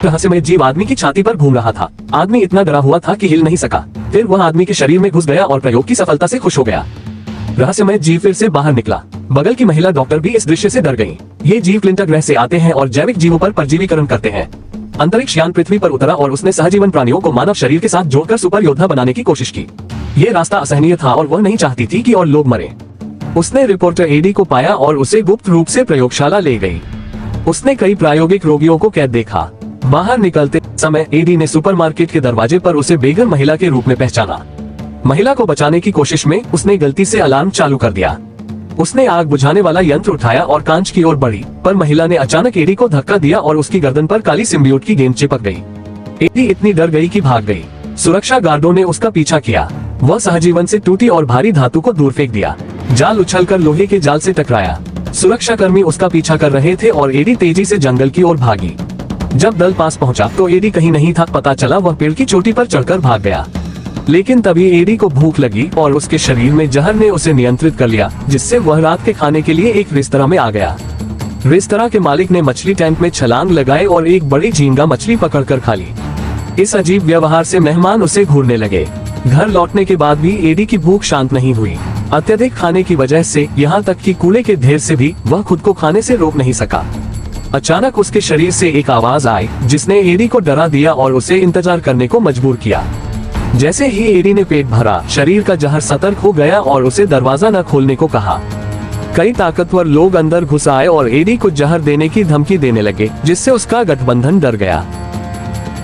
रहस्यमय जीव आदमी की छाती पर घूम रहा था। आदमी इतना डरा हुआ था कि हिल नहीं सका। फिर वह आदमी के शरीर में घुस गया और प्रयोग की सफलता से खुश हो गया। रहस्यमय जीव फिर से बाहर निकला। बगल की महिला डॉक्टर भी इस दृश्य से डर गईं। ये जीव प्लिंटर ग्रह से आते हैं और जैविक जीवों पर परजीवीकरण करते हैं। अंतरिक्ष यान पृथ्वी पर उतरा और उसने सहजीवन प्राणियों को मानव शरीर के साथ जोड़कर सुपर योद्धा बनाने की कोशिश की। ये रास्ता असहनीय था और वह नहीं चाहती थी कि और लोग मरे। उसने रिपोर्टर एडी को पाया और उसे गुप्त रूप से प्रयोगशाला ले गई। उसने कई प्रायोगिक रोगियों को कैद देखा। बाहर निकलते समय एडी ने सुपरमार्केट के दरवाजे पर उसे बेघर महिला के रूप में पहचाना। महिला को बचाने की कोशिश में उसने गलती से अलार्म चालू कर दिया। उसने आग बुझाने वाला यंत्र उठाया और कांच की ओर बढ़ी, पर महिला ने अचानक एडी को धक्का दिया और उसकी गर्दन पर काली सिम्बियोट की गेंद चिपक गई। एडी इतनी डर गई कि भाग गई। सुरक्षा गार्डों ने उसका पीछा किया। वह सहजीवन से टूटी और भारी धातु को दूर फेंक दिया। जाल उछलकर लोहे के जाल से टकराया। सुरक्षाकर्मी उसका पीछा कर रहे थे और एडी तेजी से जंगल की ओर भागी। जब दल पास पहुंचा तो एडी कहीं नहीं था। पता चला वह पेड़ की चोटी पर चढ़कर भाग गया। लेकिन तभी एडी को भूख लगी और उसके शरीर में जहर ने उसे नियंत्रित कर लिया, जिससे वह रात के खाने के लिए एक रेस्तरां में आ गया। रेस्तरां के मालिक ने मछली टैंक में छलांग लगाए और एक बड़ी झींगा मछली पकड़कर खा ली। इस अजीब व्यवहार से मेहमान उसे घूरने लगे। घर लौटने के बाद भी एडी की भूख शांत नहीं हुई। अत्यधिक खाने की वजह से यहाँ तक कि कूड़े के ढेर से भी वह खुद को खाने से रोक नहीं सका। अचानक उसके शरीर से एक आवाज आई जिसने एडी को डरा दिया और उसे इंतजार करने को मजबूर किया। जैसे ही एडी ने पेट भरा, शरीर का जहर सतर्क हो गया और उसे दरवाजा न खोलने को कहा। कई ताकतवर लोग अंदर घुस आए और एडी को जहर देने की धमकी देने लगे, जिससे उसका गठबंधन डर गया।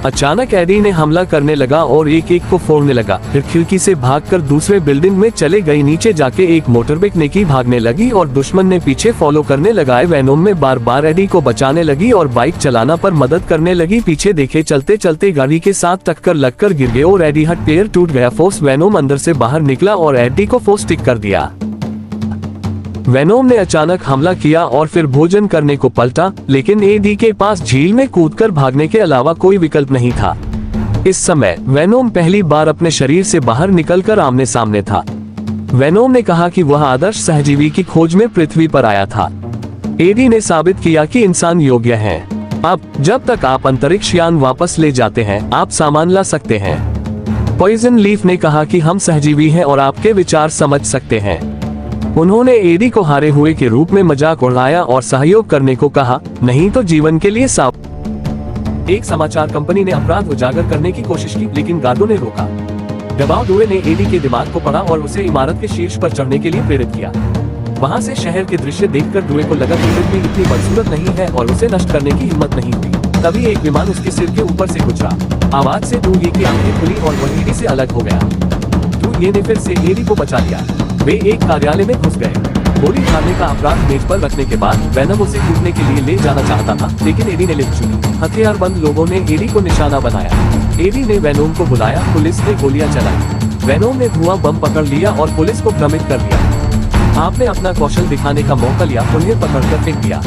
अचानक एडी ने हमला करने लगा और एक एक को फोड़ने लगा। फिर खिड़की से भागकर दूसरे बिल्डिंग में चले गई। नीचे जाके एक मोटरबाइक नेकी भागने लगी और दुश्मन ने पीछे फॉलो करने लगा। वेनोम में बार बार एडी को बचाने लगी और बाइक चलाना पर मदद करने लगी। पीछे देखे चलते चलते गाड़ी के साथ टक्कर लगकर गिर गए और एडी हट पैर टूट गया। फोर्स वेनोम अंदर से बाहर निकला और एडी को फोर्स टिक कर दिया। वेनोम ने अचानक हमला किया और फिर भोजन करने को पलटा, लेकिन एडी के पास झील में कूदकर भागने के अलावा कोई विकल्प नहीं था। इस समय वेनोम पहली बार अपने शरीर से बाहर निकलकर आमने सामने था। वेनोम ने कहा कि वह आदर्श सहजीवी की खोज में पृथ्वी पर आया था। एडी ने साबित किया कि इंसान योग्य है। अब जब तक आप अंतरिक्ष यान वापस ले जाते हैं, आप सामान ला सकते हैं। पॉइजन लीफ ने कहा कि हम सहजीवी हैं और आपके विचार समझ सकते हैं। उन्होंने एडी को हारे हुए के रूप में मजाक उड़ाया और सहयोग करने को कहा, नहीं तो जीवन के लिए साव। एक समाचार कंपनी ने अपराध उजागर करने की कोशिश की, लेकिन गार्डों ने रोका। दबाव दुए ने एडी के दिमाग को पढ़ा और उसे इमारत के शीर्ष पर चढ़ने के लिए प्रेरित किया। वहां से शहर के दृश्य देखकर दुए को लगा कि पृथ्वी इतनी बदसूरत नहीं है और उसे नष्ट करने की हिम्मत नहीं हुई। तभी एक विमान उसके सिर के ऊपर से गुजरा। आवाज से दुए की आंखें खुली और वह एडी से अलग हो गया। दुए ने फिर से एडी को बचा लिया। वे एक कार्यालय में घुस गए। गोली मारने का अपराध मेज पर रखने के बाद वेनम उसे कूदने के लिए ले जाना चाहता था, लेकिन एडी ने लिफ्ट चुनी। हथियारबंद लोगों ने एडी को निशाना बनाया। एडी ने वेनोम को बुलाया। पुलिस ने गोलियां चलाई। वेनोम ने धुआं बम पकड़ लिया और पुलिस को भ्रमित कर दिया। आपने अपना कौशल दिखाने का मौका लिया, उन्हें पकड़कर फेंक दिया।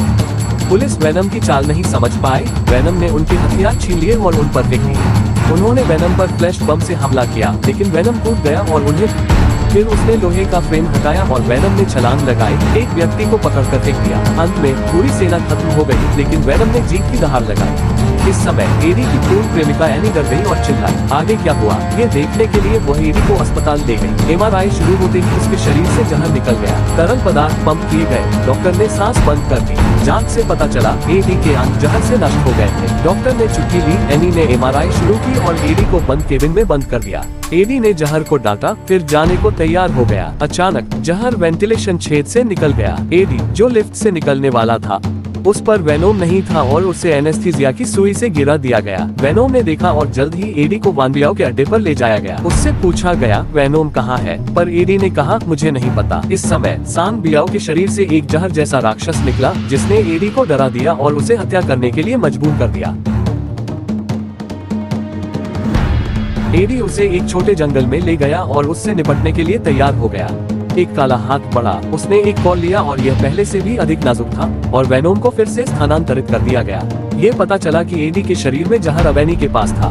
पुलिस वेनम की चाल नहीं समझ पाई। वेनम ने उनके हथियार छीन लिए और उन पर फेंक दिए। उन्होंने वेनम पर फ्लैश बम से हमला किया, लेकिन वेनम कूद गया और उन्हें फिर उसने लोहे का फ्रेम हटाया और वेनम ने छलांग लगाई। एक व्यक्ति को पकड़कर फेंक दिया। अंत में पूरी सेना खत्म हो गई, लेकिन वेनम ने जीत की दहाड़ लगाई। इस समय एडी की पूर्व प्रेमिका एनी डर गई और चिल्लाई। आगे क्या हुआ ये देखने के लिए वह एडी को अस्पताल ले गई। एमआरआई शुरू होते ही उसके शरीर से जहर निकल गया। तरल पदार्थ पंप किए गए। डॉक्टर ने सांस बंद कर दी। जांच से पता चला एडी के अंग जहर से नष्ट हो गए थे। डॉक्टर ने छुट्टी ली। एनी ने एमआरआई शुरू की और एडी को बंद केबिन में बंद कर दिया। एडी ने जहर को डांटा, फिर जाने को तैयार हो गया। अचानक जहर वेंटिलेशन छेद से निकल गया। एडी जो लिफ्ट से निकलने वाला था, उस पर वेनोम नहीं था और उसे एनेस्थीसिया की सुई से गिरा दिया गया। वेनोम ने देखा और जल्द ही एडी को वान बियाओ के अड्डे पर ले जाया गया। उससे पूछा गया वेनोम कहाँ है, पर एडी ने कहा मुझे नहीं पता। इस समय सान बियाओ के शरीर से एक जहर जैसा राक्षस निकला, जिसने एडी को डरा दिया और उसे हत्या करने के लिए मजबूर कर दिया। एडी उसे एक छोटे जंगल में ले गया और उससे निपटने के लिए तैयार हो गया। एक काला हाथ बढ़ा। उसने एक कॉल लिया और यह पहले से भी अधिक नाजुक था और वेनोम को फिर से स्थानांतरित कर दिया गया। ये पता चला कि एडी के शरीर में जहर अब एनी के पास था।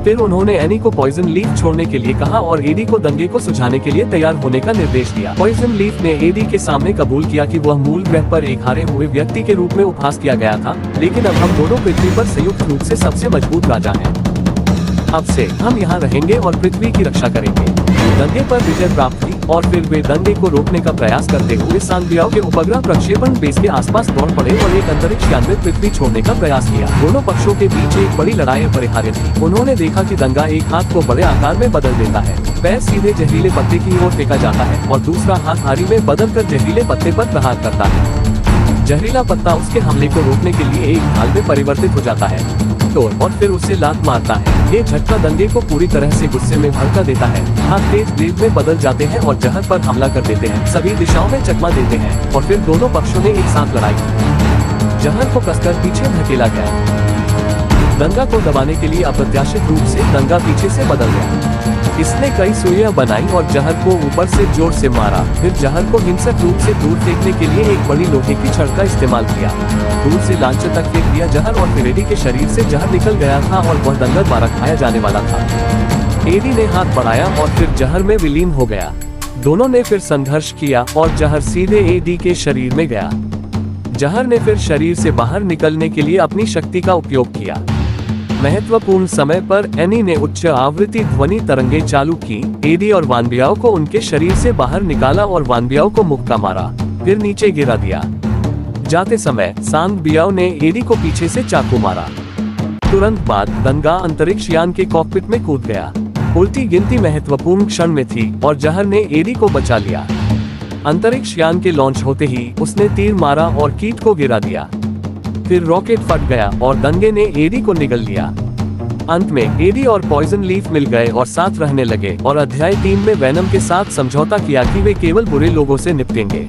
फिर उन्होंने एनी को पॉइजन लीफ छोड़ने के लिए कहा और एडी को दंगे को सुझाने के लिए तैयार होने का निर्देश दिया। पॉइजन लीफ ने एडी के सामने कबूल किया कि वह मूल ग्रह पर एक हारे हुए व्यक्ति के रूप में उपहास किया गया था, लेकिन अब हम दोनों पृथ्वी पर संयुक्त रूप से सबसे मजबूत राजा हैं। अब से हम यहाँ रहेंगे और पृथ्वी की रक्षा करेंगे। दंगे पर विजय प्राप्त हुई और फिर वे दंगे को रोकने का प्रयास करते हुए सांबियाओ के उपग्रह प्रक्षेपण बेस के आसपास दौड़ पड़े और एक अंतरिक्ष यान में पृथ्वी छोड़ने का प्रयास किया। दोनों पक्षों के बीच एक बड़ी लड़ाई अपरिहार्य थी। उन्होंने देखा कि दंगा एक हाथ को बड़े आकार में बदल देता है, पैर सीधे जहरीले पत्ते की ओर फेंका जाता है और दूसरा हाथ आरी में बदलकर जहरीले पत्ते पर प्रहार करता है। जहरीला पत्ता उसके हमले को रोकने के लिए एक ढाल में परिवर्तित हो जाता है और फिर उसे लात मारता है। ये झटका दंगे को पूरी तरह से गुस्से में भड़का देता है। हाथ तेज ब्लेड में बदल जाते हैं और जहर पर हमला कर देते हैं। सभी दिशाओं में चकमा देते हैं और फिर दोनों पक्षों ने एक साथ लड़ाई की। जहर को कसकर पीछे धकेला गया। दंगा को दबाने के लिए अप्रत्याशित रूप से दंगा पीछे से बदल गया। इसने कई सुइयां बनाई और जहर को ऊपर से जोर से मारा। फिर जहर को हिंसक रूप से दूर फेंकने के लिए एक बड़ी लोहे की छड़ का इस्तेमाल किया। दूर से लांचे तक फेंक दिया जहर और फिर एडी के शरीर से जहर निकल गया था और वह दंगा द्वारा खाया जाने वाला था। एडी ने हाथ बढ़ाया और फिर जहर में विलीन हो गया। दोनों ने फिर संघर्ष किया और जहर सीधे एडी के शरीर में गया। जहर ने फिर शरीर से बाहर निकलने के लिए अपनी शक्ति का उपयोग किया। महत्वपूर्ण समय पर एनी ने उच्च आवृत्ति ध्वनि तरंगे चालू की। एडी और वानबियाओ को उनके शरीर से बाहर निकाला और वानबियाओ को मुक्का मारा, फिर नीचे गिरा दिया। जाते समय सांबियाओ ने एडी को पीछे से चाकू मारा। तुरंत बाद दंगा अंतरिक्ष यान के कॉकपिट में कूद गया। उल्टी गिनती महत्वपूर्ण क्षण में थी और जहर ने एडी को बचा लिया। अंतरिक्ष यान के लॉन्च होते ही उसने तीर मारा और कीट को गिरा दिया। फिर रॉकेट फट गया और दंगे ने एडी को निगल लिया। अंत में एडी और पॉइजन लीफ मिल गए और साथ रहने लगे और अध्याय 3 में वेनम के साथ समझौता किया कि वे केवल बुरे लोगों से निपटेंगे।